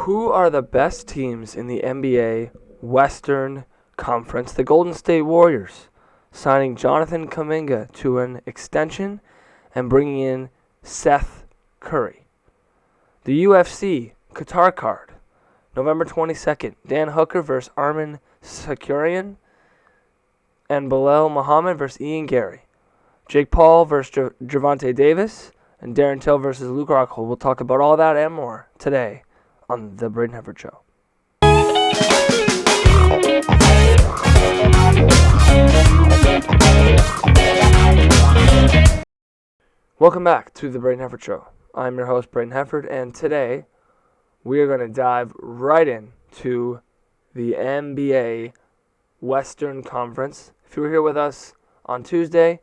Who are the best teams in the NBA Western Conference? The Golden State Warriors signing Jonathan Kuminga to an extension and bringing in Seth Curry. The UFC Qatar card, November 22nd. Dan Hooker versus Arman Sakarian, and Bilal Muhammad versus Ian Gary. Jake Paul versus Gervonta Davis, and Darren Till versus Luke Rockhold. We'll talk about all that and more today on The Braden Hefford Show. Welcome back to The Braden Hefford Show. I'm your host, Braden Hefford, and today we are going to dive right into the NBA Western Conference. If you were here with us on Tuesday,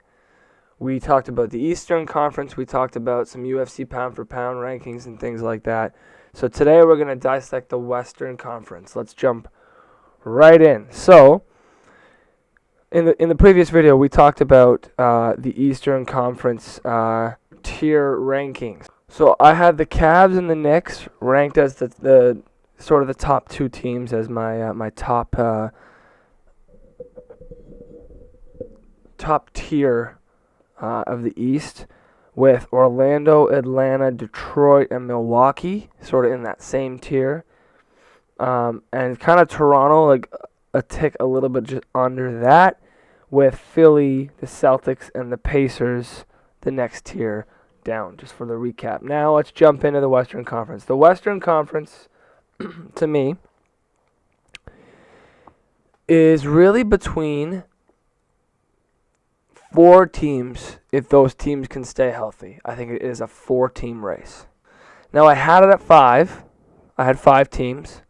we talked about the Eastern Conference. We talked about some UFC pound-for-pound rankings and things like that. So today we're going to dissect the Western Conference. Let's jump right in. So in the previous video, we talked about the Eastern Conference tier rankings. So I had the Cavs and the Knicks ranked as the sort of the top two teams as my top tier of the East, with Orlando, Atlanta, Detroit, and Milwaukee sort of in that same tier, and kind of Toronto like a tick a little bit just under that, with Philly, the Celtics, and the Pacers the next tier down, just for the recap. Now let's jump into the Western Conference. The Western Conference, to me, is really between four teams, if those teams can stay healthy. I think it is a four-team race. Now, I had it at five. I had five teams,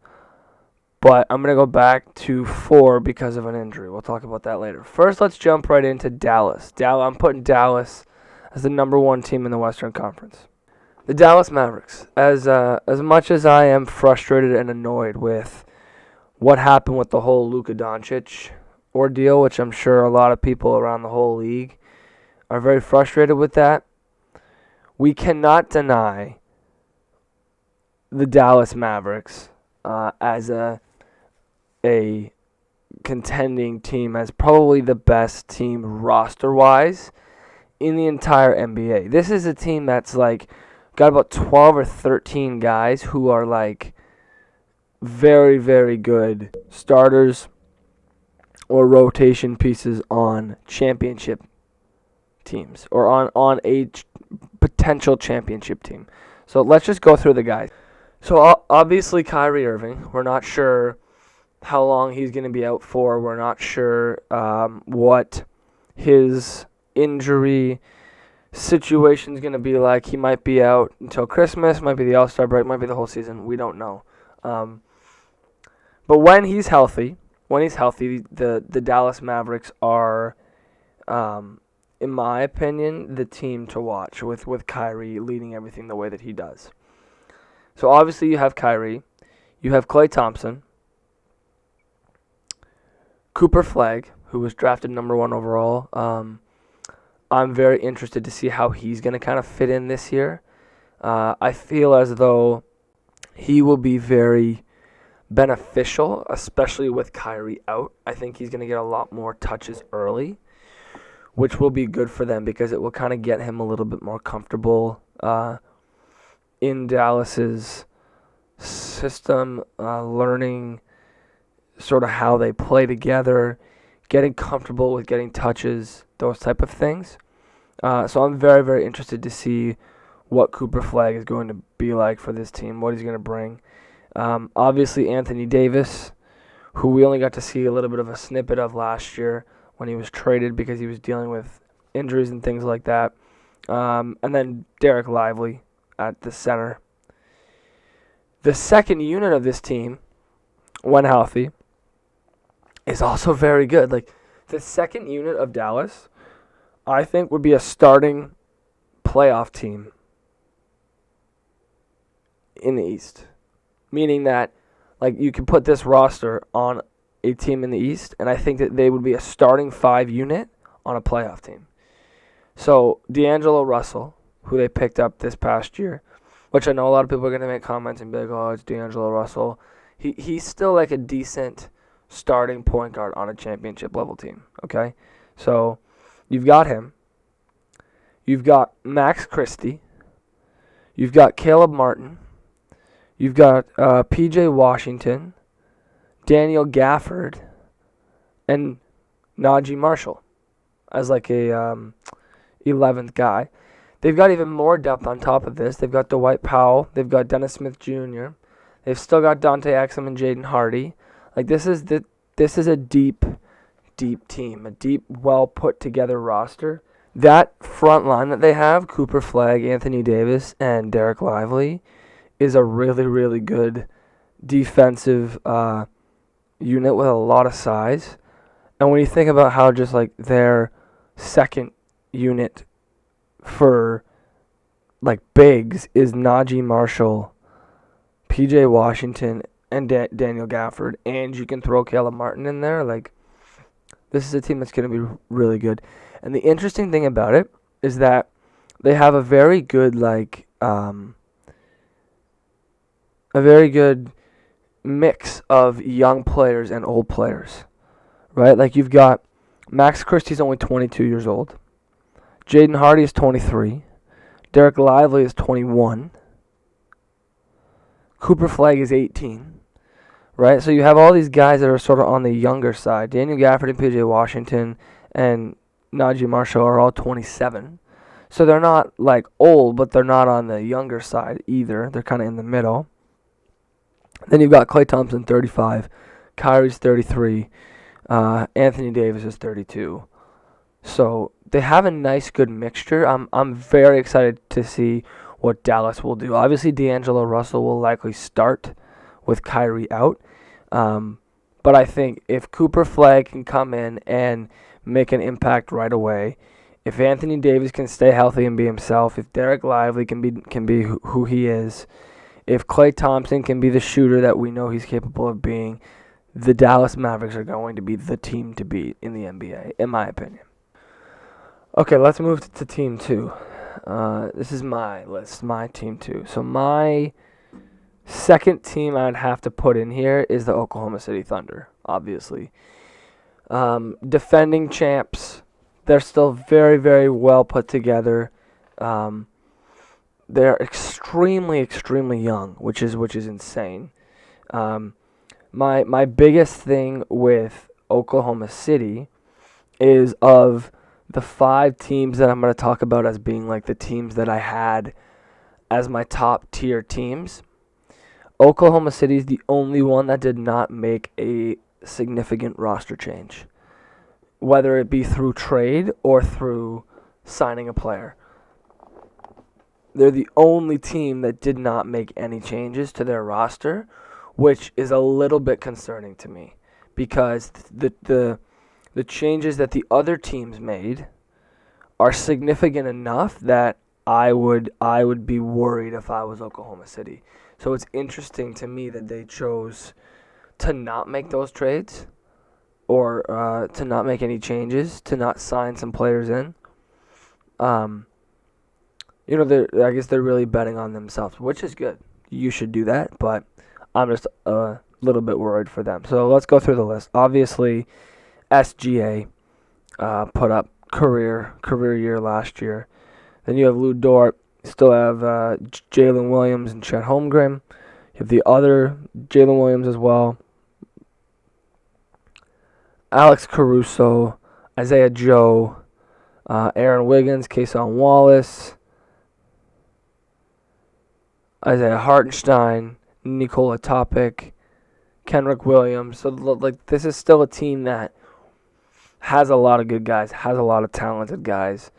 but I'm going to go back to four because of an injury. We'll talk about that later. First, let's jump right into Dallas. I'm putting Dallas as the number one team in the Western Conference. The Dallas Mavericks. As much as I am frustrated and annoyed with what happened with the whole Luka Doncic ordeal, which I'm sure a lot of people around the whole league are very frustrated with that, we cannot deny the Dallas Mavericks as a contending team, as probably the best team roster-wise in the entire NBA. This is a team that's like got about 12 or 13 guys who are like very, very good starters or rotation pieces on championship teams, or on a potential championship team. So let's just go through the guys. So obviously Kyrie Irving, we're not sure how long he's going to be out for. We're not sure what his injury situation is going to be like. He might be out until Christmas, might be the All-Star break, might be the whole season. We don't know. But when he's healthy, the Dallas Mavericks are, in my opinion, the team to watch with Kyrie leading everything the way that he does. So obviously you have Kyrie, you have Klay Thompson, Cooper Flagg, who was drafted number one overall. I'm very interested to see how he's going to kind of fit in this year. I feel as though he will be very beneficial, especially with Kyrie out. I think he's going to get a lot more touches early, which will be good for them because it will kind of get him a little bit more comfortable in Dallas's system, learning sort of how they play together, getting comfortable with getting touches, those type of things. So I'm very, very interested to see what Cooper Flagg is going to be like for this team, what he's going to bring. Obviously, Anthony Davis, who we only got to see a little bit of a snippet of last year when he was traded because he was dealing with injuries and things like that. And then Derek Lively at the center. The second unit of this team, when healthy, is also very good. Like, the second unit of Dallas, I think, would be a starting playoff team in the East. Meaning that, like, you can put this roster on a team in the East, and I think that they would be a starting five unit on a playoff team. So, D'Angelo Russell, who they picked up this past year, which I know a lot of people are going to make comments and be like, oh, it's D'Angelo Russell. He's still like a decent starting point guard on a championship level team, okay? So you've got him. You've got Max Christie. You've got Caleb Martin. You've got P.J. Washington, Daniel Gafford, and Najee Marshall as like a 11th guy. They've got even more depth on top of this. They've got Dwight Powell. They've got Dennis Smith Jr. They've still got Dante Exum and Jaden Hardy. Like this is a deep team, a deep, well put together roster. That front line that they have, Cooper Flagg, Anthony Davis, and Derek Lively, is a really, really good defensive unit with a lot of size. And when you think about how just like their second unit for like bigs is Najee Marshall, P.J. Washington, and Daniel Gafford, and you can throw Caleb Martin in there, like this is a team that's going to be really good. And the interesting thing about it is that they have a very good mix of young players and old players, right? Like you've got Max Christie's only 22 years old. Jaden Hardy is 23. Derek Lively is 21. Cooper Flagg is 18. Right? So you have all these guys that are sort of on the younger side. Daniel Gafford and P.J. Washington and Najee Marshall are all 27. So they're not like old, but they're not on the younger side either. They're kind of in the middle. Then you've got Klay Thompson, 35. Kyrie's 33. Anthony Davis is 32. So they have a nice, good mixture. I'm very excited to see what Dallas will do. Obviously, D'Angelo Russell will likely start with Kyrie out. But I think if Cooper Flagg can come in and make an impact right away, if Anthony Davis can stay healthy and be himself, if Derek Lively can be who he is, if Klay Thompson can be the shooter that we know he's capable of being, the Dallas Mavericks are going to be the team to beat in the NBA, in my opinion. Okay, let's move to Team 2. This is my list, my Team 2. So my second team I'd have to put in here is the Oklahoma City Thunder, obviously. Defending champs, they're still very, very well put together. They're extremely, extremely young, which is insane. My biggest thing with Oklahoma City is of the 5 teams that I'm going to talk about as being like the teams that I had as my top tier teams, Oklahoma City is the only one that did not make a significant roster change, whether it be through trade or through signing a player. They're the only team that did not make any changes to their roster, which is a little bit concerning to me because the changes that the other teams made are significant enough that I would be worried if I was Oklahoma City. So it's interesting to me that they chose to not make those trades or to not make any changes, to not sign some players in. I guess they're really betting on themselves, which is good. You should do that, but I'm just a little bit worried for them. So let's go through the list. Obviously, SGA put up career year last year. Then you have Lou Dort. You still have Jalen Williams and Chet Holmgren. You have the other Jalen Williams as well. Alex Caruso, Isaiah Joe, Aaron Wiggins, Kason Wallace, Isaiah Hartenstein, Nikola Topic, Kenrick Williams. So this is still a team that has a lot of good guys, has a lot of talented guys.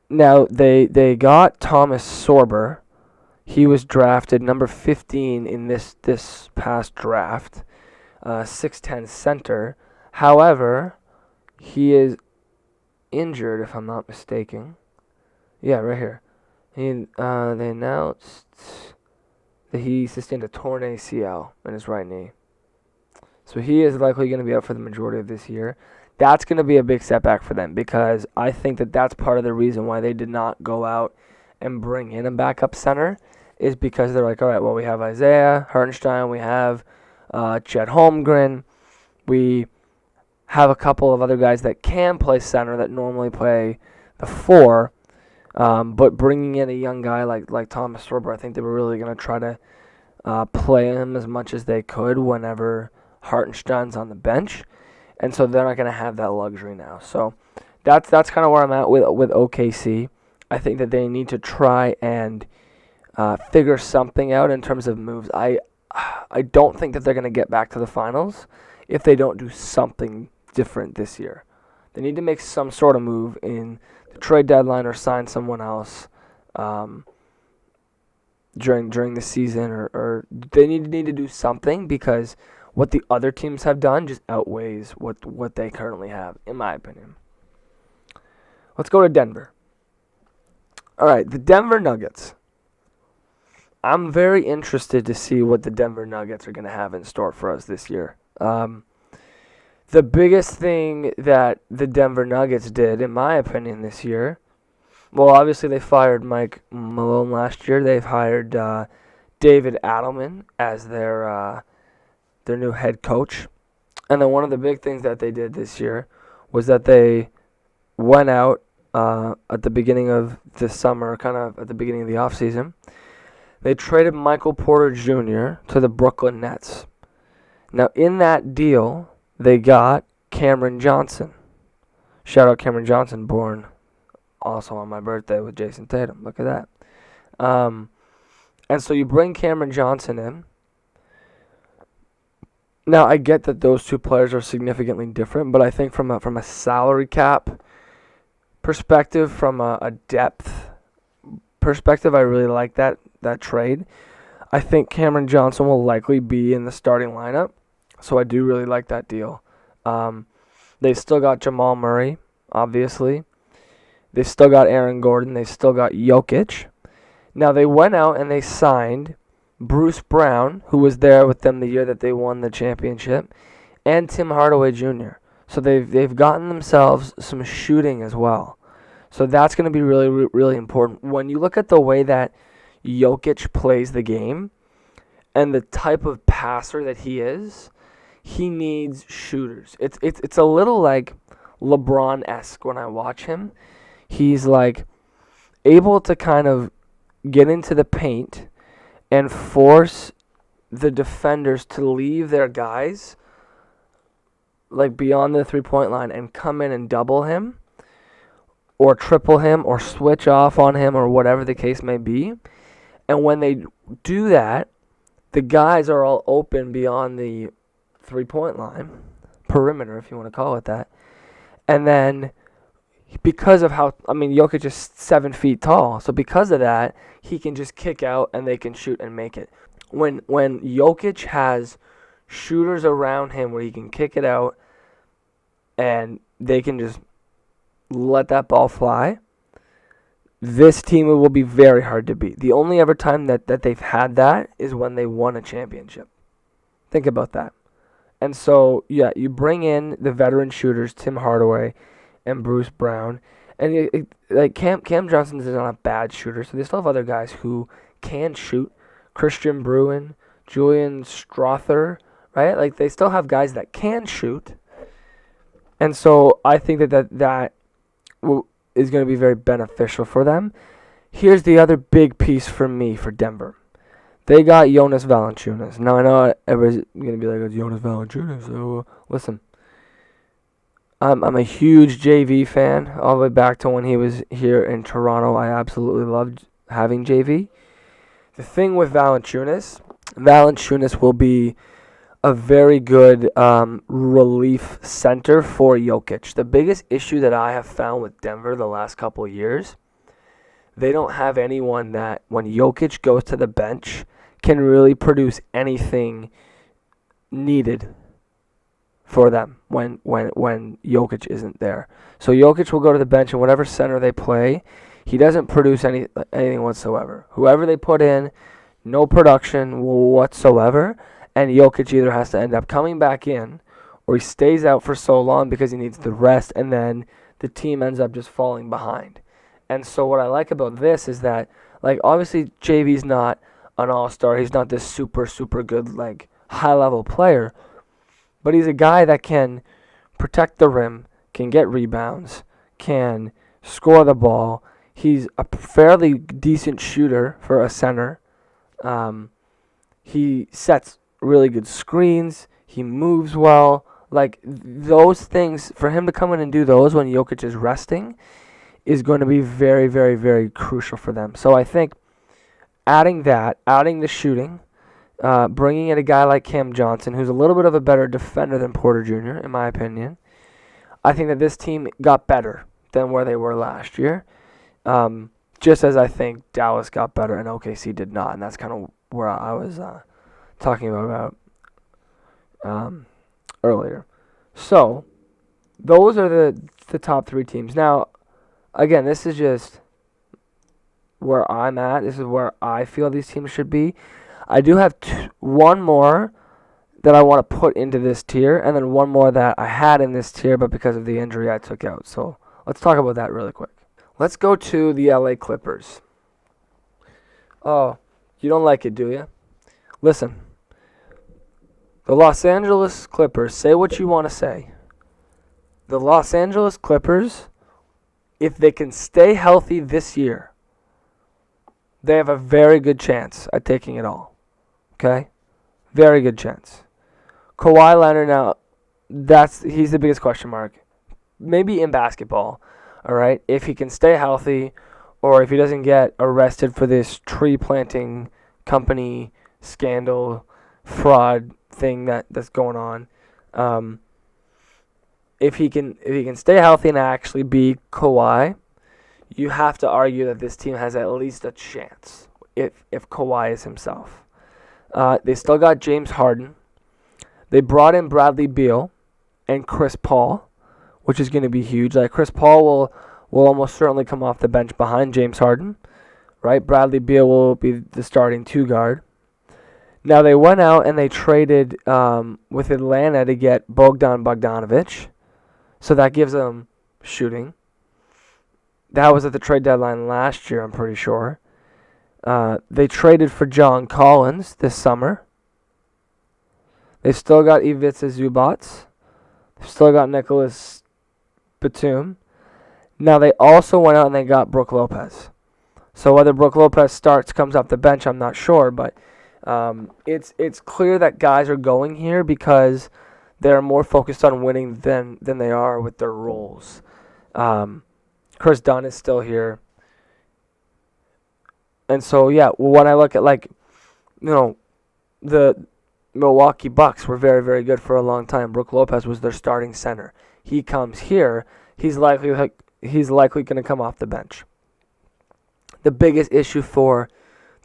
Now, they got Thomas Sorber. He was drafted number 15 in this past draft, 6'10" center. However, he is injured, if I'm not mistaken. Yeah, right here. They announced that he sustained a torn ACL in his right knee. So he is likely going to be out for the majority of this year. That's going to be a big setback for them because I think that that's part of the reason why they did not go out and bring in a backup center is because they're like, all right, well, we have Isaiah Hartenstein, we have Chet Holmgren, we have a couple of other guys that can play center that normally play the 4, but bringing in a young guy like Thomas Sorber, I think they were really going to try to play him as much as they could whenever Hartenstein's on the bench, and so they're not going to have that luxury now. So that's kind of where I'm at with OKC. I think that they need to try and figure something out in terms of moves. I don't think that they're going to get back to the finals if they don't do something different this year. They need to make some sort of move in the trade deadline or sign someone else during the season, or they need to do something, because what the other teams have done just outweighs what they currently have, in my opinion. Let's go to Denver. All right, the Denver Nuggets. I'm very interested to see what the Denver Nuggets are going to have in store for us this year. The biggest thing that the Denver Nuggets did, in my opinion, this year, well, obviously they fired Mike Malone last year. They've hired David Adelman as their new head coach. And then one of the big things that they did this year was that they went out at the beginning of the summer, kind of at the beginning of the offseason. They traded Michael Porter Jr. to the Brooklyn Nets. Now, in that deal, they got Cameron Johnson. Shout out Cameron Johnson, born also on my birthday with Jason Tatum. Look at that. And so you bring Cameron Johnson in. Now, I get that those two players are significantly different, but I think from a salary cap perspective, from a depth perspective, I really like that trade. I think Cameron Johnson will likely be in the starting lineup, so I do really like that deal. They still got Jamal Murray, obviously. They still got Aaron Gordon. They still got Jokic. Now, they went out and they signed Bruce Brown, who was there with them the year that they won the championship, and Tim Hardaway Jr. So they've gotten themselves some shooting as well. So that's going to be really, really important. When you look at the way that Jokic plays the game and the type of passer that he is, he needs shooters. It's a little like LeBron-esque when I watch him. He's like able to kind of get into the paint and force the defenders to leave their guys like beyond the three-point line and come in and double him or triple him or switch off on him or whatever the case may be. And when they do that, the guys are all open beyond the three-point line, perimeter if you want to call it that. And then because of Jokic is 7 feet tall, so because of that, he can just kick out and they can shoot and make it. When Jokic has shooters around him where he can kick it out and they can just let that ball fly, this team will be very hard to beat. The only ever time that they've had that is when they won a championship. Think about that. And so, yeah, you bring in the veteran shooters, Tim Hardaway and Bruce Brown, and Cam Johnson is not a bad shooter, so they still have other guys who can shoot. Christian Bruin, Julian Strother, right? Like, they still have guys that can shoot. And so I think that is going to be very beneficial for them. Here's the other big piece for me for Denver. They got Jonas Valanciunas. Now, I know everybody's going to be like, it's Jonas Valanciunas. So, listen. I'm a huge JV fan, all the way back to when he was here in Toronto. I absolutely loved having JV. The thing with Valanciunas will be a very good relief center for Jokic. The biggest issue that I have found with Denver the last couple of years, they don't have anyone that, when Jokic goes to the bench, can really produce anything needed for them when Jokic isn't there. So Jokic will go to the bench, and whatever center they play, he doesn't produce anything whatsoever. Whoever they put in, no production whatsoever, and Jokic either has to end up coming back in or he stays out for so long because he needs the rest, and then the team ends up just falling behind. And so what I like about this is that, like, obviously JV's not an all-star. He's not this super, super good, like, high-level player. But he's a guy that can protect the rim, can get rebounds, can score the ball. He's a fairly decent shooter for a center. He sets really good screens. He moves well. Like, those things, for him to come in and do those when Jokic is resting is going to be very, very, very crucial for them. So I think adding the shooting, bringing in a guy like Cam Johnson, who's a little bit of a better defender than Porter Jr., in my opinion, I think that this team got better than where they were last year. Just as I think Dallas got better and OKC did not. And that's kind of where I was talking about earlier. So, those are the top three teams. Now, again, this is just where I'm at. This is where I feel these teams should be. I do have one more that I want to put into this tier, and then one more that I had in this tier, but because of the injury I took out. So let's talk about that really quick. Let's go to the LA Clippers. Oh, you don't like it, do you? Listen, the Los Angeles Clippers, say what you want to say. The Los Angeles Clippers, if they can stay healthy this year, they have a very good chance at taking it all. Okay? Very good chance. Kawhi Leonard now, he's the biggest question mark. Maybe in basketball, all right? If he can stay healthy or if he doesn't get arrested for this tree planting company scandal, fraud thing that's going on. If he can stay healthy and actually be Kawhi, you have to argue that this team has at least a chance if Kawhi is himself. They still got James Harden. They brought in Bradley Beal and Chris Paul, which is going to be huge. Like, Chris Paul will almost certainly come off the bench behind James Harden, right? Bradley Beal will be the starting two guard. Now, they went out and they traded with Atlanta to get Bogdan Bogdanovic, so that gives them shooting. That was at the trade deadline last year, I'm pretty sure. They traded for John Collins this summer. They've still got Ivica Zubac. They've still got Nicholas Batum. Now, they also went out and they got Brook Lopez. So whether Brook Lopez comes off the bench, I'm not sure. But it's clear that guys are going here because they're more focused on winning than they are with their roles. Chris Dunn is still here. And so, yeah, when I look at, like, the Milwaukee Bucks were very, very good for a long time. Brook Lopez was their starting center. He comes here, he's likely going to come off the bench. The biggest issue for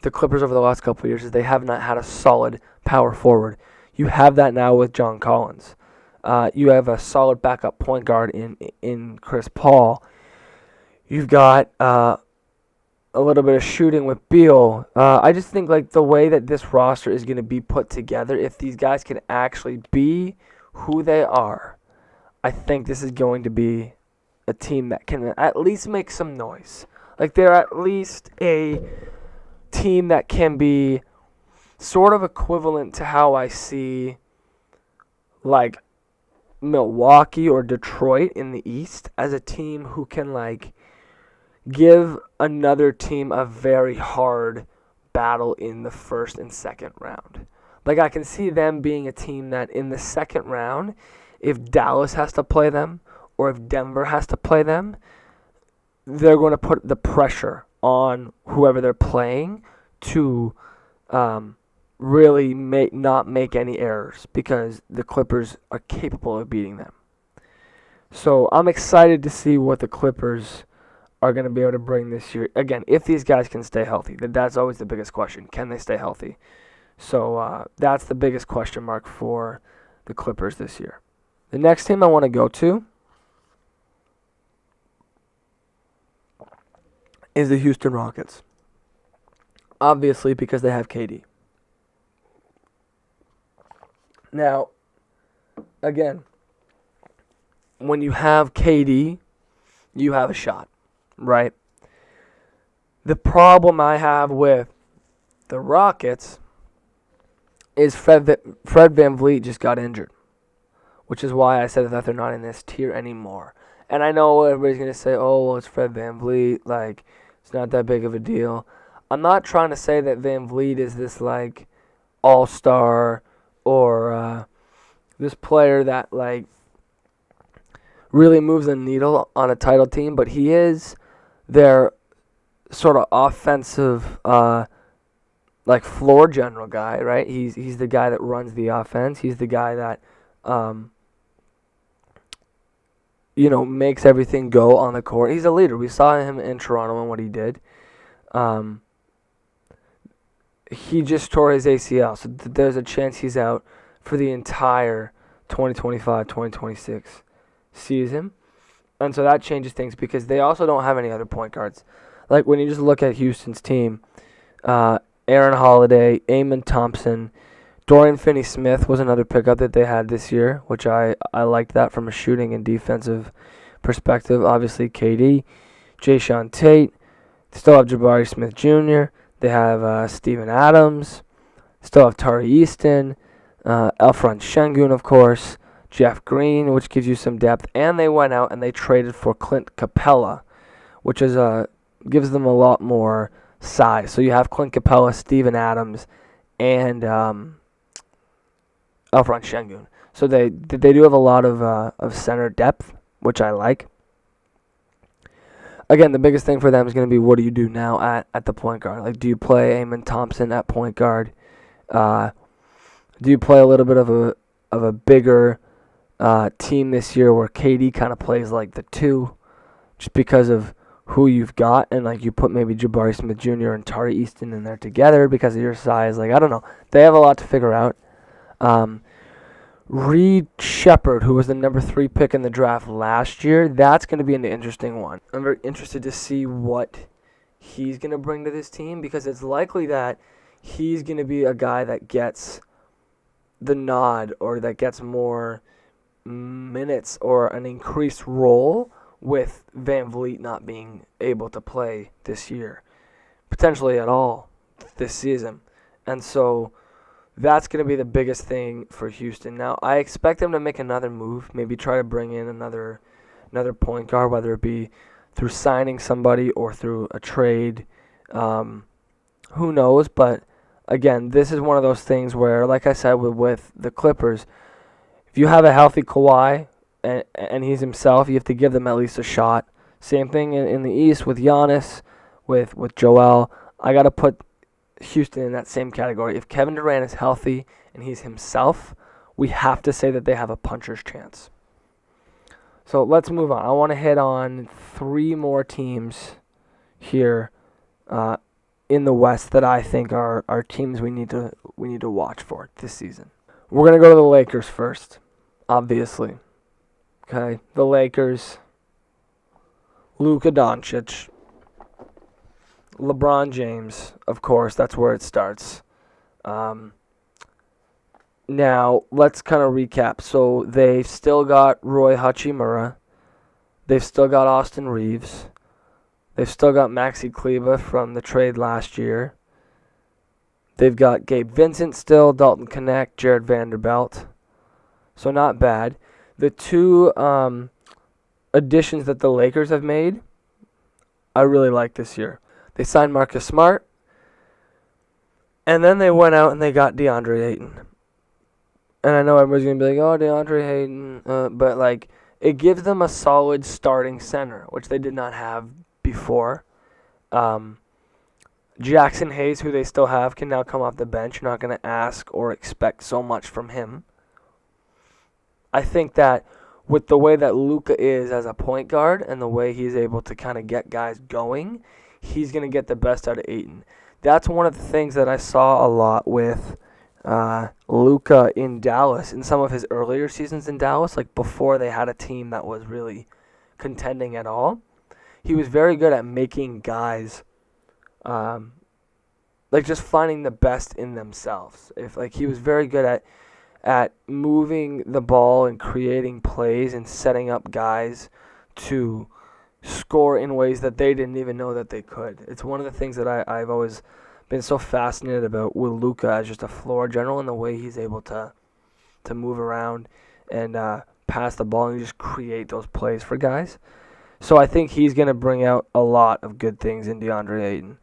the Clippers over the last couple of years is they have not had a solid power forward. You have that now with John Collins. You have a solid backup point guard in Chris Paul. You've got a little bit of shooting with Beal. I just think, like, the way that this roster is going to be put together, if these guys can actually be who they are, I think this is going to be a team that can at least make some noise. Like, they're at least a team that can be sort of equivalent to how I see, like, Milwaukee or Detroit in the East as a team who can, like, give another team a very hard battle in the first and second round. Like, I can see them being a team that in the second round, if Dallas has to play them or if Denver has to play them, they're going to put the pressure on whoever they're playing to really not make any errors because the Clippers are capable of beating them. So I'm excited to see what the Clippers are going to be able to bring this year. Again, if these guys can stay healthy, that's always the biggest question. Can they stay healthy? So that's the biggest question mark for the Clippers this year. The next team I want to go to is the Houston Rockets. Obviously, because they have KD. Now, again, when you have KD, you have a shot, right? The problem I have with the Rockets is Fred VanVleet just got injured, which is why I said that they're not in this tier anymore. And I know everybody's going to say, oh, well, it's Fred VanVleet. Like, it's not that big of a deal. I'm not trying to say that VanVleet is this, like, all-star or this player that, like, really moves the needle on a title team, but he is their sort of offensive, like, floor general guy, right? He's the guy that runs the offense. He's the guy that, makes everything go on the court. He's a leader. We saw him in Toronto and what he did. He just tore his ACL, so there's a chance he's out for the entire 2025-2026 season. And so that changes things because they also don't have any other point guards. Like, when you just look at Houston's team, Aaron Holiday, Amen Thompson, Dorian Finney-Smith was another pickup that they had this year, which I liked that from a shooting and defensive perspective. Obviously, KD, Jayshawn Tate, they still have Jabari Smith Jr., they have Steven Adams, still have Tari Easton, Elfran Şengün, of course, Jeff Green, which gives you some depth, and they went out and they traded for Clint Capella, which is gives them a lot more size. So you have Clint Capella, Steven Adams, and Elfran Şengün. So they do have a lot of center depth, which I like. Again, the biggest thing for them is going to be, what do you do now at the point guard? Like, do you play Amen Thompson at point guard? Do you play a little bit of a bigger team this year where KD kind of plays like the 2, just because of who you've got, and like you put maybe Jabari Smith Jr. and Tari Easton in there together because of your size? Like, I don't know. They have a lot to figure out. Reed Shepherd, who was the number 3 pick in the draft last year, that's going to be an interesting one. I'm very interested to see what he's going to bring to this team, because it's likely that he's going to be a guy that gets the nod or that gets more minutes or an increased role with VanVleet not being able to play this year, potentially at all this season. And so that's going to be the biggest thing for Houston. Now, I expect them to make another move, maybe try to bring in another point guard, whether it be through signing somebody or through a trade. Who knows? But again, this is one of those things where, like I said with the Clippers, if you have a healthy Kawhi and he's himself, you have to give them at least a shot. Same thing in the East with Giannis, with Joel. I got to put Houston in that same category. If Kevin Durant is healthy and he's himself, we have to say that they have a puncher's chance. So let's move on. I want to hit on 3 more teams here in the West that I think are teams we need to watch for this season. We're going to go to the Lakers first, obviously. Okay, the Lakers, Luka Doncic, LeBron James, of course, that's where it starts. Now, let's kind of recap. So they've still got Roy Hachimura. They've still got Austin Reeves. They've still got Maxi Kleber from the trade last year. They've got Gabe Vincent still, Dalton Knecht, Jared Vanderbilt. So not bad. The 2 additions that the Lakers have made, I really like this year. They signed Marcus Smart, and then they went out and they got DeAndre Ayton. And I know everybody's going to be like, oh, DeAndre Ayton, but like, it gives them a solid starting center, which they did not have before. Jackson Hayes, who they still have, can now come off the bench. You're not going to ask or expect so much from him. I think that with the way that Luka is as a point guard and the way he's able to kind of get guys going, he's going to get the best out of Ayton. That's one of the things that I saw a lot with Luka in Dallas, in some of his earlier seasons in Dallas, like before they had a team that was really contending at all. He was very good at making guys like just finding the best in themselves. He was very good at moving the ball and creating plays and setting up guys to score in ways that they didn't even know that they could. It's one of the things that I've always been so fascinated about with Luka as just a floor general and the way he's able to move around and pass the ball and just create those plays for guys. So I think he's going to bring out a lot of good things in DeAndre Ayton.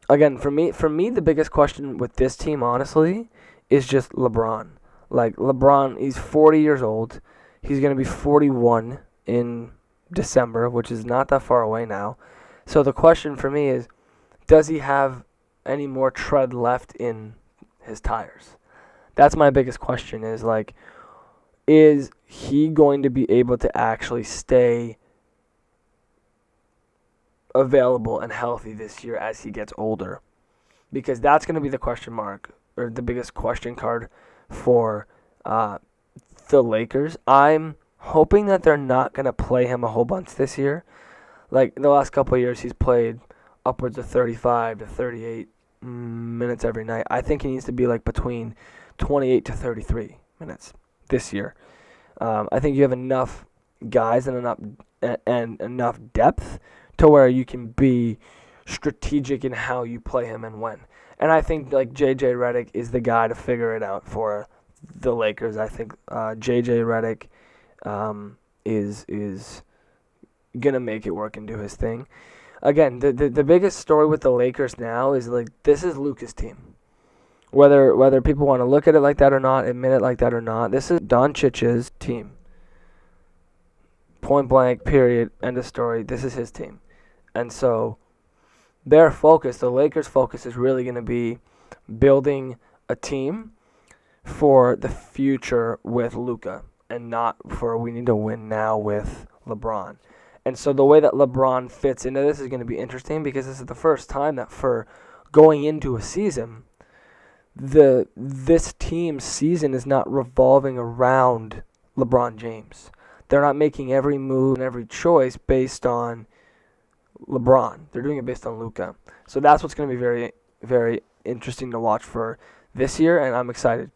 Again, for me, the biggest question with this team, honestly, is just LeBron. Like, LeBron, he's 40 years old. He's going to be 41 in December, which is not that far away now. So the question for me is, does he have any more tread left in his tires? That's my biggest question is, like, is he going to be able to actually stay available and healthy this year as he gets older? Because that's going to be the question mark, or the biggest question card for the Lakers. I'm hoping that they're not going to play him a whole bunch this year. Like, the last couple of years, he's played upwards of 35 to 38 minutes every night. I think he needs to be, like, between 28 to 33 minutes this year. I think you have enough guys and enough depth to where you can be strategic in how you play him and when. And I think, like, J.J. Redick is the guy to figure it out for the Lakers. I think J.J. Redick is going to make it work and do his thing. Again, the biggest story with the Lakers now is, like, this is Luka's team. Whether people want to look at it like that or not, admit it like that or not, this is Doncic's team. Point blank, period, end of story. This is his team. And so their focus, the Lakers' focus, is really going to be building a team for the future with Luka and not for we need to win now with LeBron. And so the way that LeBron fits into this is going to be interesting because this is the first time that for going into a season, this team's season is not revolving around LeBron James. They're not making every move and every choice based on LeBron. They're doing it based on Luka. So that's what's going to be very, very interesting to watch for this year, and I'm excited.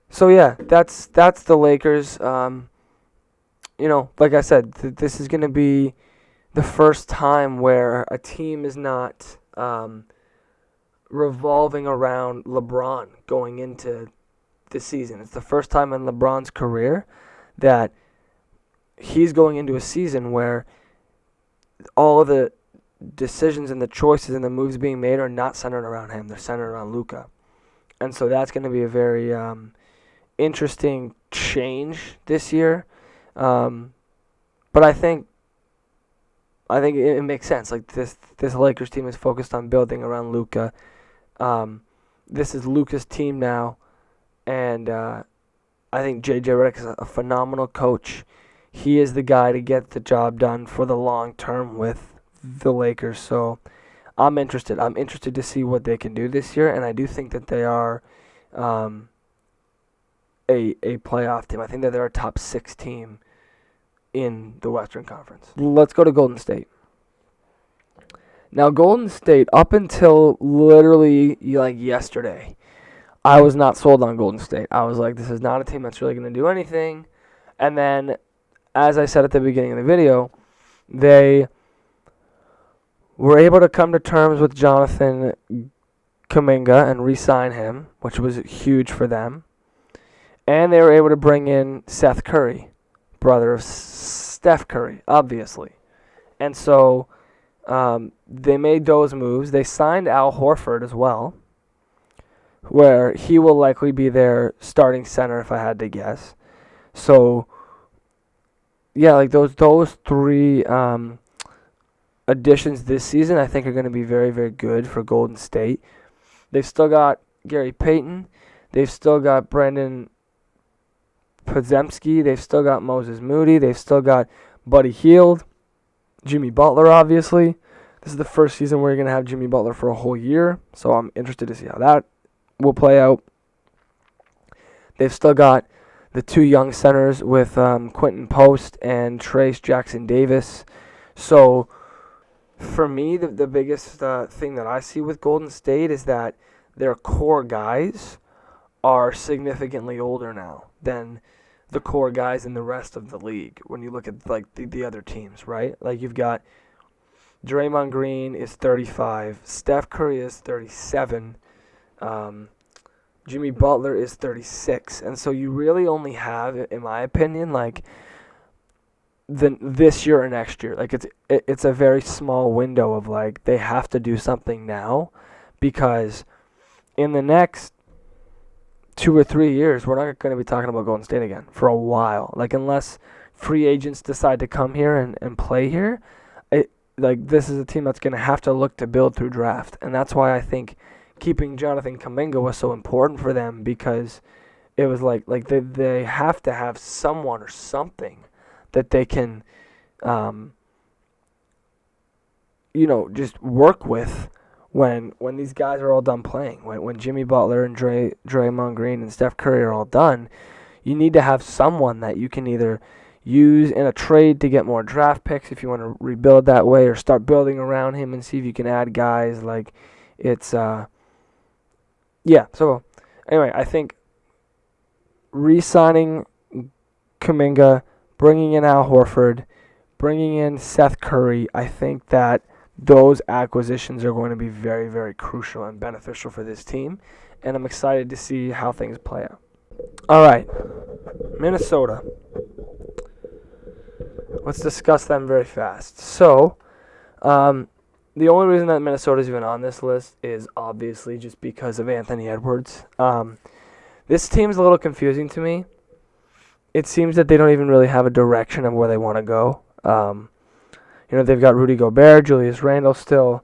So yeah, that's the Lakers. Like I said, this is going to be the first time where a team is not revolving around LeBron going into the season. It's the first time in LeBron's career that he's going into a season where all of the decisions and the choices and the moves being made are not centered around him. They're centered around Luka. And so that's going to be a very interesting change this year. But I think it makes sense. Like, this Lakers team is focused on building around Luka. This is Luka's team now, and I think J.J. Redick is a phenomenal coach. He is the guy to get the job done for the long term with the Lakers. So I'm interested. I'm interested to see what they can do this year, and I do think that they are a playoff team. I think that they're a top 6 team in the Western Conference. Let's go to Golden State. Now, Golden State, up until literally like yesterday, I was not sold on Golden State. I was like, this is not a team that's really going to do anything. And then, as I said at the beginning of the video, they were able to come to terms with Jonathan Kuminga and re-sign him, which was huge for them. And they were able to bring in Seth Curry, brother of Steph Curry, obviously. And so they made those moves. They signed Al Horford as well, where he will likely be their starting center if I had to guess. So, yeah, like those 3 additions this season I think are going to be very, very good for Golden State. They've still got Gary Payton. They've still got Brandon Podziemski. They've still got Moses Moody. They've still got Buddy Hield. Jimmy Butler, obviously. This is the first season where you're going to have Jimmy Butler for a whole year, so I'm interested to see how that will play out. They've still got the 2 young centers with Quentin Post and Trace Jackson-Davis. So for me, the biggest thing that I see with Golden State is that their core guys are significantly older now than the core guys in the rest of the league when you look at like the other teams, right? Like you've got Draymond Green is 35, Steph Curry is 37, Jimmy Butler is 36, and so you really only have, in my opinion, like this year or next year. Like it's a very small window of like they have to do something now, because in the next 2 or 3 years we're not going to be talking about Golden State again for a while. Like unless free agents decide to come here and play here, like this is a team that's going to have to look to build through draft, and that's why I think keeping Jonathan Kuminga was so important for them, because it was like they have to have someone or something that they can, just work with when these guys are all done playing. When Jimmy Butler and Draymond Green and Steph Curry are all done, you need to have someone that you can either use in a trade to get more draft picks if you want to rebuild that way, or start building around him and see if you can add guys. Like it's So anyway, I think re-signing Kuminga, bringing in Al Horford, bringing in Seth Curry, I think that those acquisitions are going to be very, very crucial and beneficial for this team, and I'm excited to see how things play out. All right, Minnesota. Let's discuss them very fast. So, the only reason that Minnesota's even on this list is obviously just because of Anthony Edwards. This team's a little confusing to me. It seems that they don't even really have a direction of where they want to go. They've got Rudy Gobert, Julius Randle still,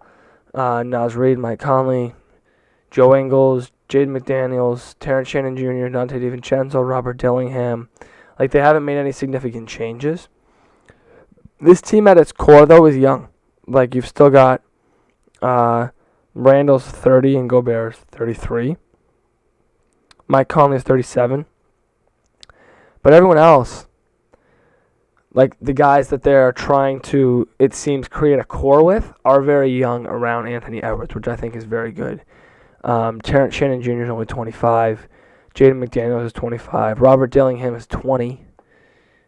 Naz Reid, Mike Conley, Joe Ingles, Jaden McDaniels, Terrence Shannon Jr., Dante DiVincenzo, Robert Dillingham. Like, they haven't made any significant changes. This team at its core, though, is young. Like, you've still got Randall's 30 and Gobert's 33. Mike Conley's 37. But everyone else, like the guys that they're trying to, it seems, create a core with, are very young around Anthony Edwards, which I think is very good. Terrence Shannon Jr. is only 25. Jaden McDaniels is 25. Robert Dillingham is 20.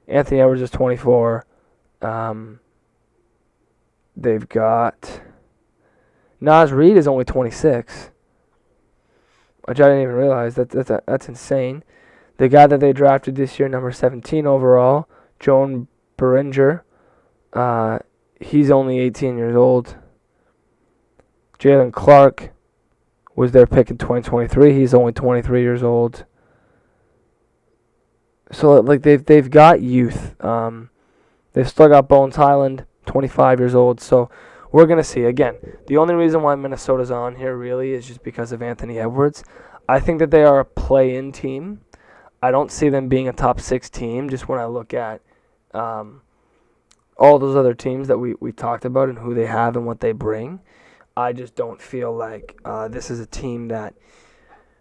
Anthony Edwards is 24. They've got Naz Reid is only 26, which I didn't even realize. That's insane. The guy that they drafted this year, number 17 overall, Joan Beringer, he's only 18 years old. Jalen Clark was their pick in 2023. He's only 23 years old. So like they've got youth. They've still got Bones Highland, 25 years old. So we're going to see. Again, the only reason why Minnesota's on here really is just because of Anthony Edwards. I think that they are a play-in team. I don't see them being a top 6 team, just when I look at all those other teams that we talked about and who they have and what they bring. I just don't feel like this is a team that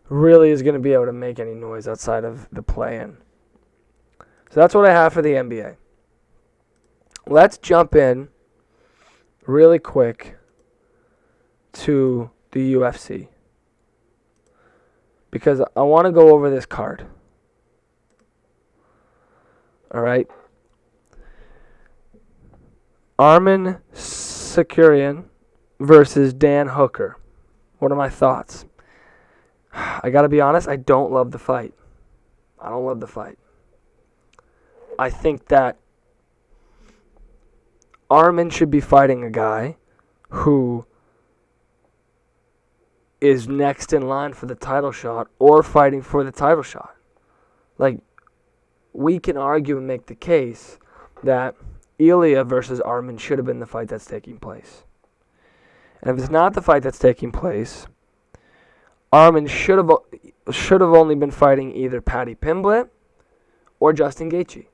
really is going to be able to make any noise outside of the play-in. So that's what I have for the NBA. Let's jump in really quick to the UFC, because I want to go over this card. All right. Armin Sakarian versus Dan Hooker. What are my thoughts? I got to be honest, I don't love the fight. I think that Armin should be fighting a guy who is next in line for the title shot or fighting for the title shot. Like, we can argue and make the case that Ilya versus Armin should have been the fight that's taking place. And if it's not the fight that's taking place, Armin should have only been fighting either Paddy Pimblett or Justin Gaethje.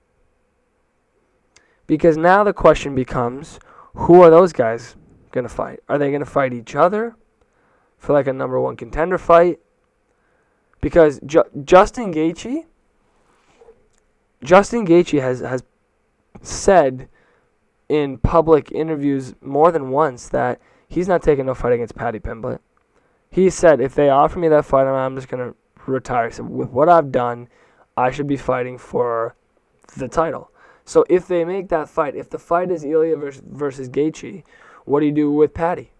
Because now the question becomes, who are those guys going to fight? Are they going to fight each other for like a number 1 contender fight? Because Justin Gaethje has said in public interviews more than once that he's not taking no fight against Paddy Pimblett. He said, if they offer me that fight, I'm just going to retire. So with what I've done, I should be fighting for the title. So if they make that fight, if the fight is Ilya versus Gaethje, what do you do with Paddy?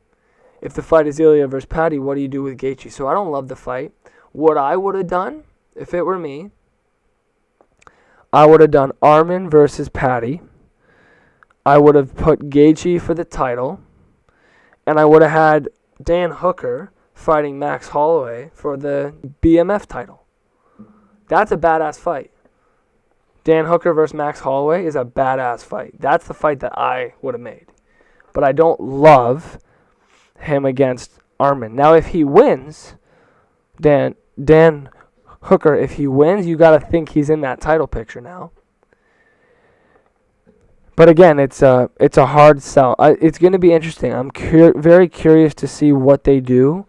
If the fight is Ilya versus Paddy, what do you do with Gaethje? So I don't love the fight. What I would have done, if it were me, I would have done Arman versus Paddy. I would have put Gaethje for the title. And I would have had Dan Hooker fighting Max Holloway for the BMF title. That's a badass fight. Dan Hooker versus Max Holloway is a badass fight. That's the fight that I would have made. But I don't love him against Arman. Now, if he wins, Dan Hooker, if he wins, you got to think he's in that title picture now. But again, it's a hard sell. It's going to be interesting. I'm very curious to see what they do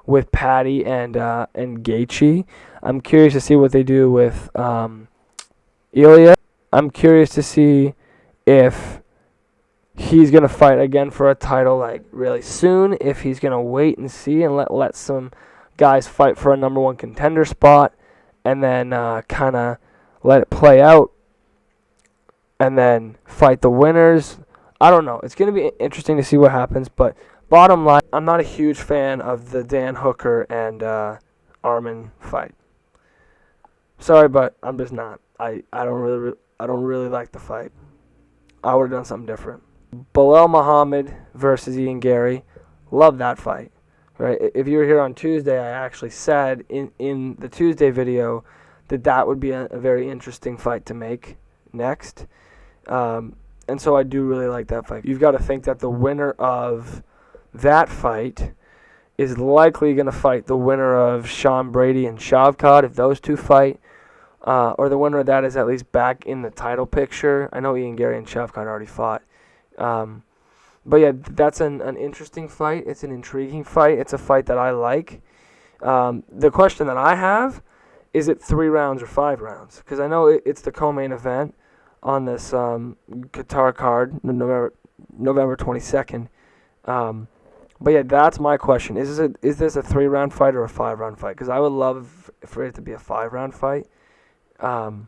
with Paddy and Gaethje. I'm curious to see what they do with Ilya. I'm curious to see if he's going to fight again for a title like really soon, if he's going to wait and see and let some guys fight for a number one contender spot and then kind of let it play out and then fight the winners. I don't know. It's going to be interesting to see what happens, but bottom line, I'm not a huge fan of the Dan Hooker and Arman fight. Sorry, but I'm just not. I don't really like the fight. I would have done something different. Belal Muhammad versus Ian Gary. Love that fight. Right? If you were here on Tuesday, I actually said in the Tuesday video that would be a very interesting fight to make next. And so I do really like that fight. You've got to think that the winner of that fight is likely going to fight the winner of Sean Brady and Shavkat if those two fight. Or the winner of that is at least back in the title picture. I know Ian Gary and Shavkat already fought. But yeah, that's an interesting fight. It's an intriguing fight. It's a fight that I like. The question that I have, is it 3 rounds or 5 rounds? Because I know it's the co-main event on this Qatar card, November 22nd. But yeah, that's my question. Is this a 3-round fight or a 5-round fight? Because I would love for it to be a 5-round fight. But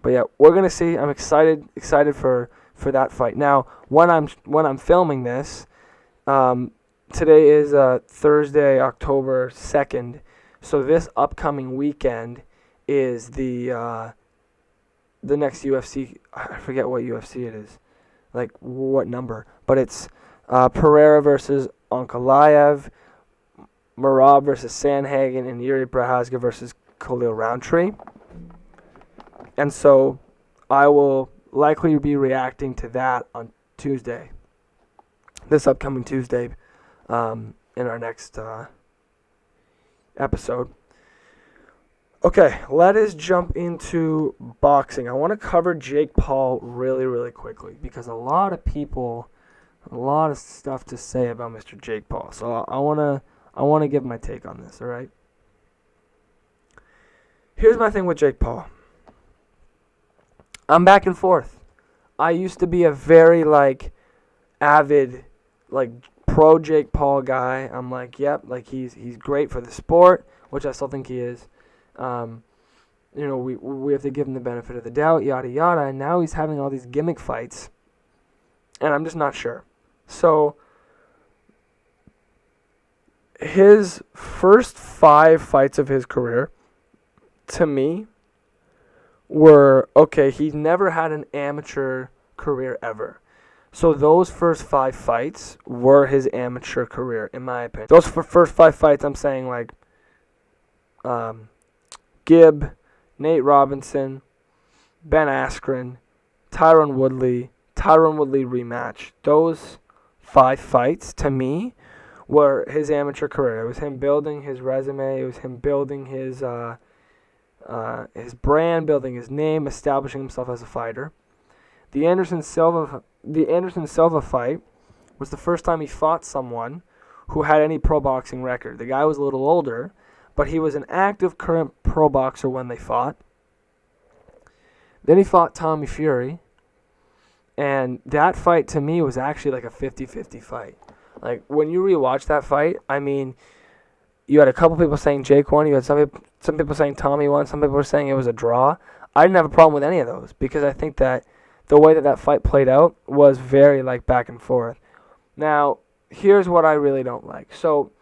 yeah, we're gonna see. I'm excited for that fight. Now, when I'm filming this, today is Thursday, October 2nd. So this upcoming weekend is the next UFC. I forget what UFC it is, like what number, but it's Pereira versus Ankalaev, Merab versus Sandhagen, and Yuri Prochazka versus Khalil Roundtree. And so I will likely be reacting to that on Tuesday, this upcoming Tuesday, in our next episode. Okay, let us jump into boxing. I want to cover Jake Paul really, really quickly because a lot of people, a lot of stuff to say about Mr. Jake Paul. So I want to give my take on this, all right? Here's my thing with Jake Paul. I'm back and forth. I used to be a very, avid, pro Jake Paul guy. I'm like, yep, he's great for the sport, which I still think he is. We have to give him the benefit of the doubt, yada, yada. And now he's having all these gimmick fights, and I'm just not sure. So his first 5 fights of his career, to me, were, okay, he's never had an amateur career ever. So those first 5 fights were his amateur career, in my opinion. Those first 5 fights, I'm saying, Gibb, Nate Robinson, Ben Askren, Tyron Woodley rematch. Those 5 fights, to me, were his amateur career. It was him building his resume. It was him building his brand, building his name, establishing himself as a fighter. The Anderson Silva fight was the first time he fought someone who had any pro boxing record. The guy was a little older, but he was an active current pro boxer when they fought. Then he fought Tommy Fury, and that fight to me was actually like a 50-50 fight. When you rewatch that fight, I mean, you had a couple people saying Jake won. You had some people saying Tommy won. Some people were saying it was a draw. I didn't have a problem with any of those because I think that the way that fight played out was very like back and forth. Now, here's what I really don't like. So,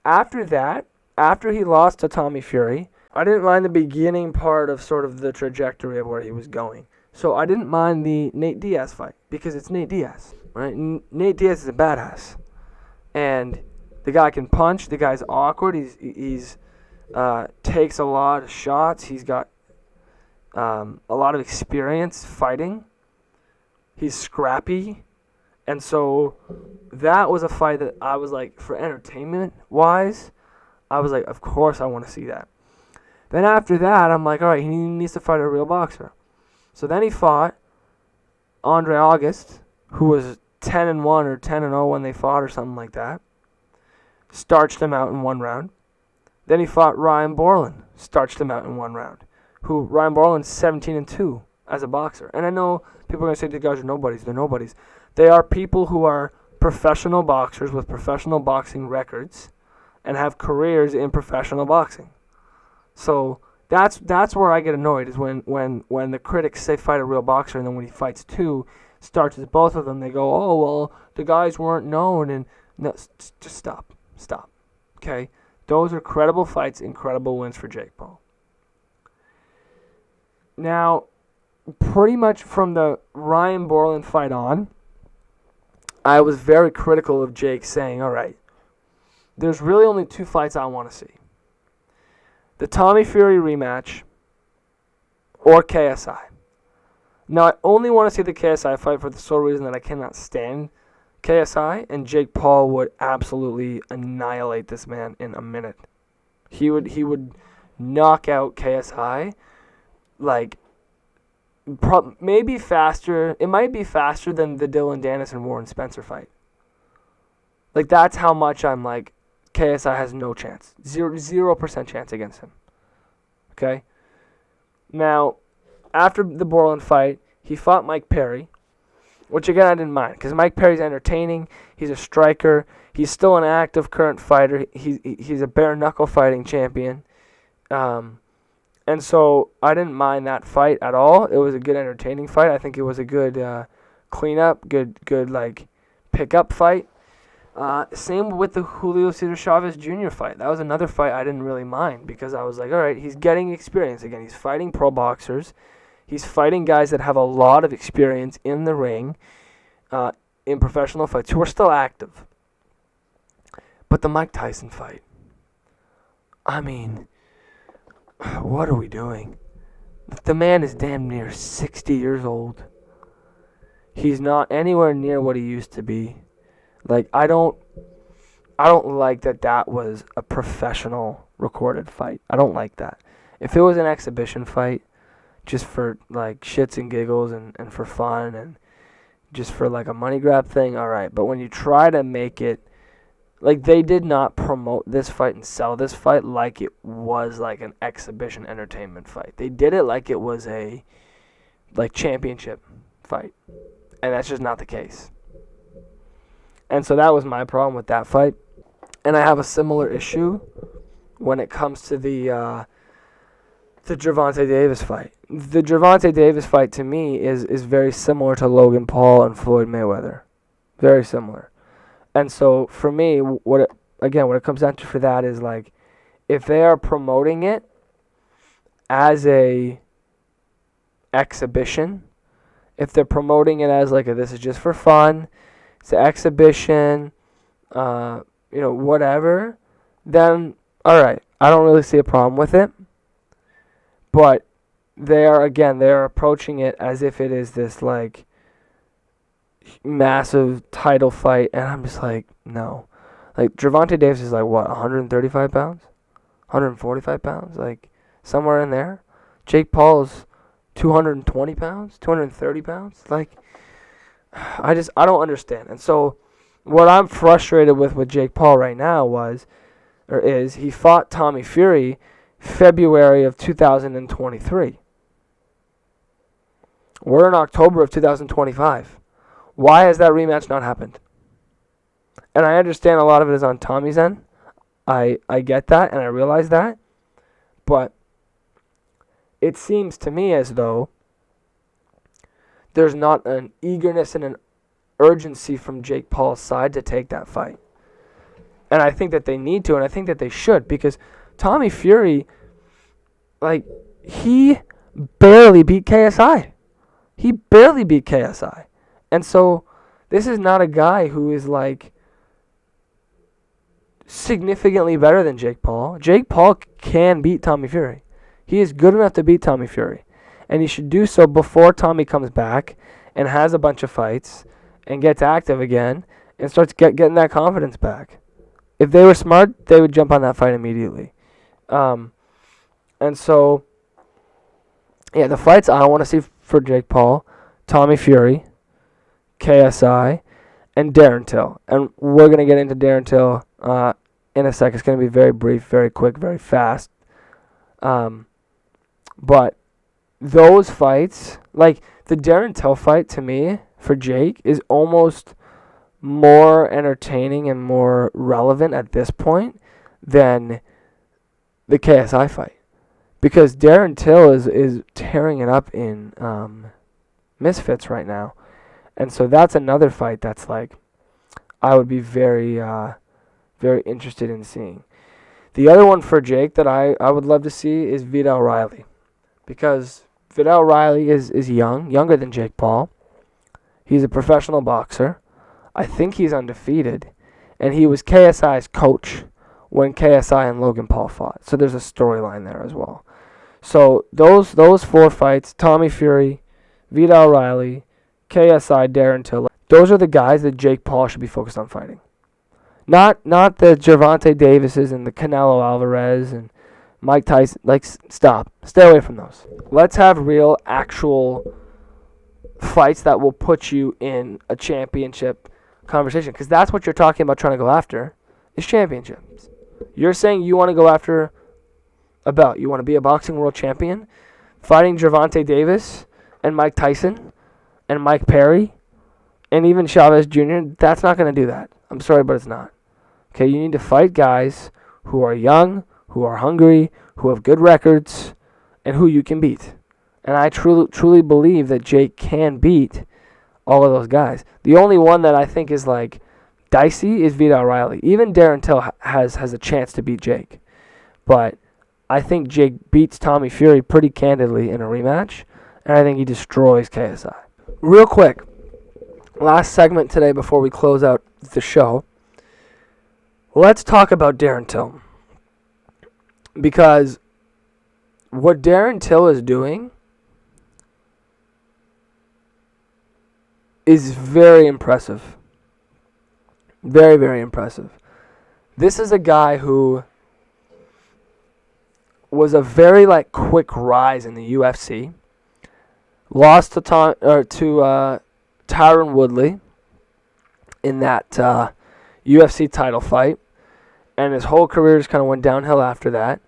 after that, after he lost to Tommy Fury, I didn't mind the beginning part of sort of the trajectory of where he was going. So I didn't mind the Nate Diaz fight because it's Nate Diaz, right? Nate Diaz is a badass, and the guy can punch. The guy's awkward. He's takes a lot of shots. He's got a lot of experience fighting. He's scrappy, and so that was a fight that I was like, for entertainment wise, I was like, of course I want to see that. Then after that, I'm like, all right, he needs to fight a real boxer. So then he fought Andre August, who was 10-1 or 10-0 when they fought or something like that. Starched him out in one round. Then he fought Ryan Borland. Starched him out in one round. Ryan Borland's 17-2 as a boxer. And I know people are going to say the guys are nobodies. They're nobodies. They are people who are professional boxers with professional boxing records and have careers in professional boxing. So that's where I get annoyed is when the critics say fight a real boxer, and then when he fights two, starts with both of them, they go, oh, well, the guys weren't known. And no, just stop. Okay? Those are credible fights, incredible wins for Jake Paul. Now, pretty much from the Ryan Borland fight on, I was very critical of Jake, saying, all right, there's really only two fights I want to see. The Tommy Fury rematch or KSI. Now, I only want to see the KSI fight for the sole reason that I cannot stand KSI, and Jake Paul would absolutely annihilate this man in a minute. He would knock out KSI like maybe faster. It might be faster than the Dylan Dennis and Warren Spencer fight. Like, that's how much I'm like, KSI has no chance. 0% chance against him. Okay? Now, after the Borland fight, he fought Mike Perry, which again I didn't mind because Mike Perry's entertaining. He's a striker. He's still an active current fighter. He's a bare knuckle fighting champion. And so I didn't mind that fight at all. It was a good entertaining fight. I think it was a good cleanup, good like pick-up fight. Same with the Julio Cesar Chavez Jr. fight. That was another fight I didn't really mind because I was like, all right, he's getting experience again. He's fighting pro boxers. He's fighting guys that have a lot of experience in the ring, in professional fights, who are still active. But the Mike Tyson fight, I mean, what are we doing? The man is damn near 60 years old. He's not anywhere near what he used to be. Like, I don't like that was a professional recorded fight. I don't like that. If it was an exhibition fight, just for like shits and giggles and for fun and just for like a money grab thing, all right. But when you try to make it, like, they did not promote this fight and sell this fight like it was like an exhibition entertainment fight. They did it like it was a like championship fight. And that's just not the case. And so that was my problem with that fight. And I have a similar issue when it comes to the Gervonta Davis fight. The Gervonta Davis fight to me is very similar to Logan Paul and Floyd Mayweather. Very similar. And so for me, what it comes down to for that is like, if they are promoting it as a exhibition, if they're promoting it as like this is just for fun, it's an exhibition, whatever, then all right, I don't really see a problem with it. But they're approaching it as if it is this like massive title fight, and I'm just like, no. Like, Gervonta Davis is like, what, 135 pounds? 145 pounds? Like, somewhere in there. Jake Paul's 220 pounds? 230 pounds? Like, I don't understand. And so what I'm frustrated with Jake Paul right now is he fought Tommy Fury February of 2023. We're in October of 2025. Why has that rematch not happened? And I understand a lot of it is on Tommy's end. I get that and I realize that, but it seems to me as though there's not an eagerness and an urgency from Jake Paul's side to take that fight. And I think that they need to, and I think that they should, because Tommy Fury, like, he barely beat KSI. He barely beat KSI. And so this is not a guy who is, like, significantly better than Jake Paul. Jake Paul can beat Tommy Fury. He is good enough to beat Tommy Fury. And he should do so before Tommy comes back and has a bunch of fights and gets active again and starts getting that confidence back. If they were smart, they would jump on that fight immediately. And so, yeah, the fights I want to see for Jake Paul, Tommy Fury, KSI, and Darren Till. And we're going to get into Darren Till in a sec. It's going to be very brief, very quick, very fast. But those fights, like the Darren Till fight to me for Jake is almost more entertaining and more relevant at this point than the KSI fight. Because Darren Till is tearing it up in Misfits right now. And so that's another fight that's like I would be very, very interested in seeing. The other one for Jake that I would love to see is Vidal Riley. Because Vidal Riley is younger than Jake Paul. He's a professional boxer. I think he's undefeated. And he was KSI's coach when KSI and Logan Paul fought. So there's a storyline there as well. So those four fights, Tommy Fury, Vidal Riley, KSI, Darren Till, those are the guys that Jake Paul should be focused on fighting. Not the Gervonta Davises and the Canelo Alvarez and Mike Tyson. Like, stop. Stay away from those. Let's have real, actual fights that will put you in a championship conversation. Because that's what you're talking about trying to go after, is championships. You're saying you want to go after a belt. You want to be a boxing world champion, fighting Gervonta Davis and Mike Tyson and Mike Perry and even Chavez Jr. That's not going to do that. I'm sorry, but it's not. Okay, you need to fight guys who are young, who are hungry, who have good records, and who you can beat. And I truly believe that Jake can beat all of those guys. The only one that I think is like dicey is Vidal Riley. Even Darren Till has a chance to beat Jake. But I think Jake beats Tommy Fury pretty candidly in a rematch, and I think he destroys KSI. Real quick, last segment today before we close out the show. Let's talk about Darren Till. Because what Darren Till is doing is very impressive. Very, very impressive. This is a guy who was a very quick rise in the UFC. Lost to Tyron Woodley in that UFC title fight, and his whole career just kind of went downhill after that.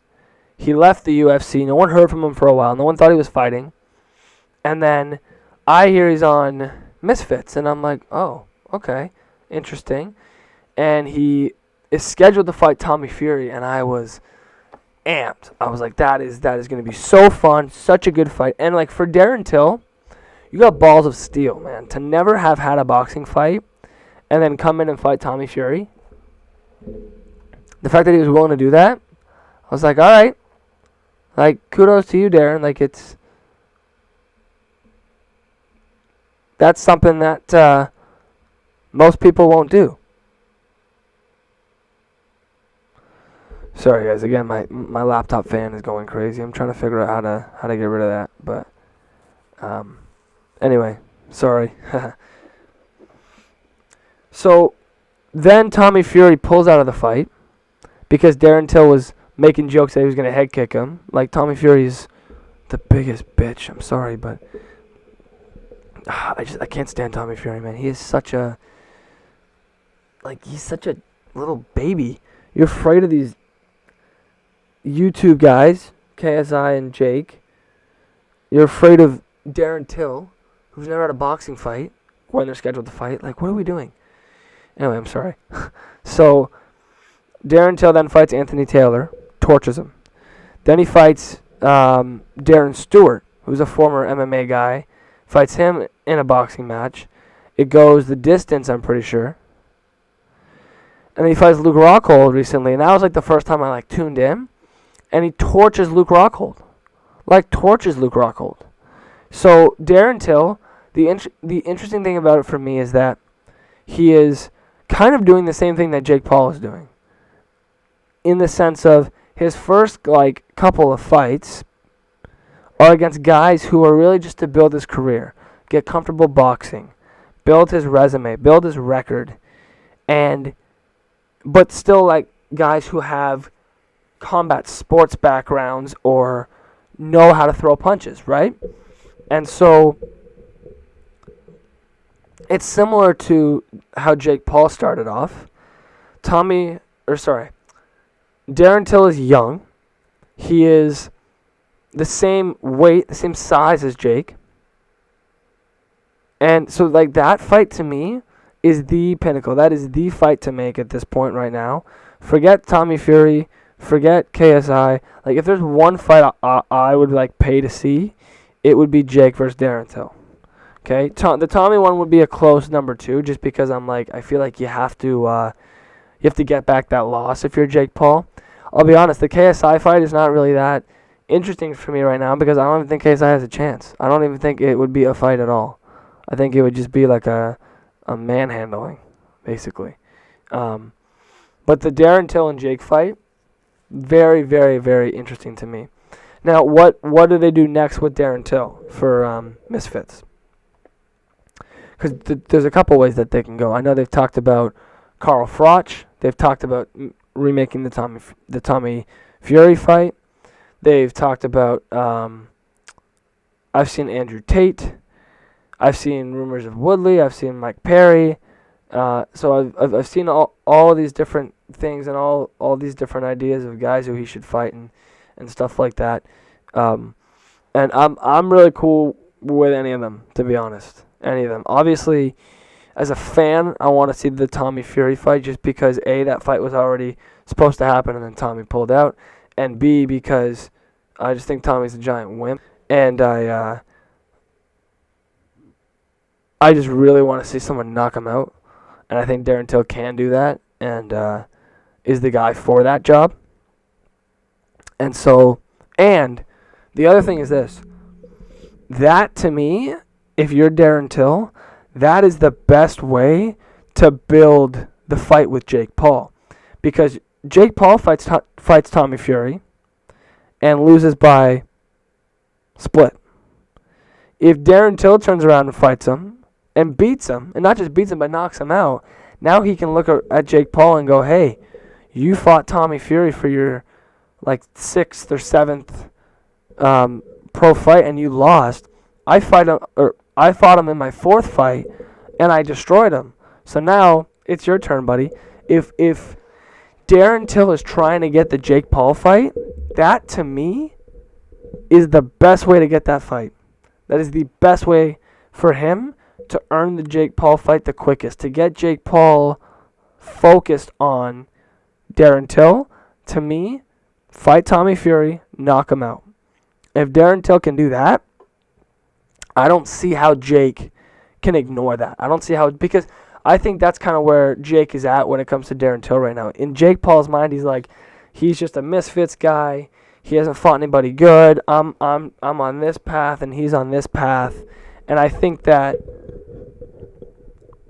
He left the UFC. No one heard from him for a while. No one thought he was fighting. And then I hear he's on Misfits, and I'm like, oh, okay, interesting. And he is scheduled to fight Tommy Fury, and I was amped. I was like, that is going to be so fun, such a good fight. And for Darren Till, you got balls of steel, man. To never have had a boxing fight and then come in and fight Tommy Fury. The fact that he was willing to do that, I was like, all right. Kudos to you, Darren. That's something that most people won't do. Sorry, guys. Again, my laptop fan is going crazy. I'm trying to figure out how to get rid of that. But anyway, sorry. So then Tommy Fury pulls out of the fight because Darren Till was making jokes that he was going to head kick him. Tommy Fury's the biggest bitch. I'm sorry, but I can't stand Tommy Fury, man. He is such a he's such a little baby. You're afraid of these YouTube guys, KSI and Jake. You're afraid of Darren Till, who's never had a boxing fight when they're scheduled to fight. What are we doing? Anyway, I'm sorry. So Darren Till then fights Anthony Taylor, torches him. Then he fights Darren Stewart, who's a former MMA guy, fights him in a boxing match. It goes the distance, I'm pretty sure. And then he fights Luke Rockhold recently, and that was like the first time I tuned in. And he torches Luke Rockhold. Torches Luke Rockhold. So Darren Till, the interesting thing about it for me is that he is kind of doing the same thing that Jake Paul is doing. In the sense of his first couple of fights are against guys who are really just to build his career, get comfortable boxing, build his resume, build his record, but still guys who have combat sports backgrounds or know how to throw punches, right? And so it's similar to how Jake Paul started off. Darren Till is young. He is the same weight, the same size as Jake. And so that fight to me is the pinnacle. That is the fight to make at this point right now. Forget Tommy Fury, forget KSI. If there's one fight I would pay to see, it would be Jake versus Darren Till. Okay, the Tommy one would be a close number 2, just because I feel like you have to get back that loss if you're Jake Paul. I'll be honest, the KSI fight is not really that interesting for me right now because I don't even think KSI has a chance. I don't even think it would be a fight at all. I think it would just be a manhandling, basically. But the Darren Till and Jake fight, very, very, very interesting to me. Now, what do they do next with Darren Till for Misfits? Because there's a couple ways that they can go. I know they've talked about Carl Froch. They've talked about remaking the Tommy Fury fight. They've talked about, I've seen Andrew Tate. I've seen rumors of Woodley. I've seen Mike Perry. So I've seen all these different things and all these different ideas of guys who he should fight and stuff like that. And I'm really cool with any of them, to be honest. Any of them. Obviously, as a fan, I want to see the Tommy Fury fight just because A, that fight was already supposed to happen and then Tommy pulled out, and B, because I just think Tommy's a giant wimp, and I just really want to see someone knock him out, and I think Darren Till can do that and is the guy for that job. And the other thing is this. That, to me, if you're Darren Till, that is the best way to build the fight with Jake Paul. Because Jake Paul fights Tommy Fury and loses by split. If Darren Till turns around and fights him and beats him, and not just beats him but knocks him out, now he can look at Jake Paul and go, hey, you fought Tommy Fury for your 6th or 7th pro fight and you lost. I fought him in my 4th fight and I destroyed him. So now it's your turn, buddy. If Darren Till is trying to get the Jake Paul fight, that to me is the best way to get that fight. That is the best way for him to earn the Jake Paul fight the quickest. To get Jake Paul focused on Darren Till, to me, fight Tommy Fury, knock him out. If Darren Till can do that, I don't see how Jake can ignore that. I don't see how, because I think that's kind of where Jake is at when it comes to Darren Till right now. In Jake Paul's mind, he's just a misfits guy. He hasn't fought anybody good. I'm on this path and he's on this path. And I think that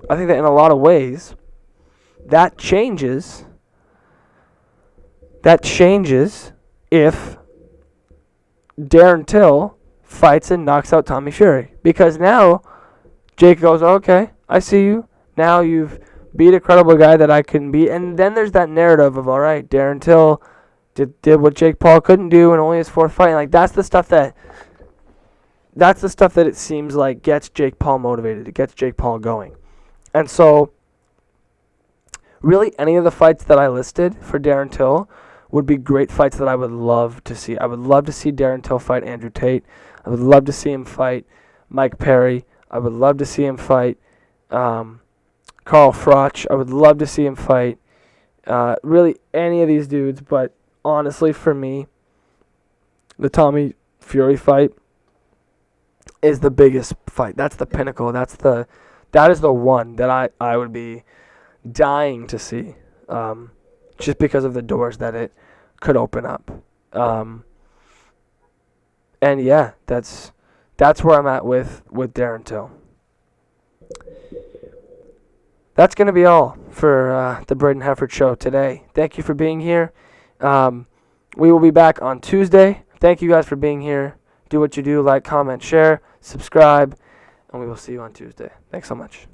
in a lot of ways that changes if Darren Till fights and knocks out Tommy Fury. Because now Jake goes, okay, I see you. Now you've beat a credible guy that I couldn't beat. And then there's that narrative of, all right, Darren Till did what Jake Paul couldn't do in only his 4th fight. That's the stuff that it seems like gets Jake Paul motivated. It gets Jake Paul going. And so really any of the fights that I listed for Darren Till would be great fights that I would love to see. I would love to see Darren Till fight Andrew Tate. I would love to see him fight Mike Perry. I would love to see him fight Carl Froch. I would love to see him fight really any of these dudes, but honestly, for me, the Tommy Fury fight is the biggest fight. That's the pinnacle. That is the one that I would be dying to see, just because of the doors that it could open up. And yeah, that's where I'm at with Darren Till. That's going to be all for the Braden Hefford Show today. Thank you for being here. We will be back on Tuesday. Thank you guys for being here. Do what you do, like, comment, share, subscribe, and we will see you on Tuesday. Thanks so much.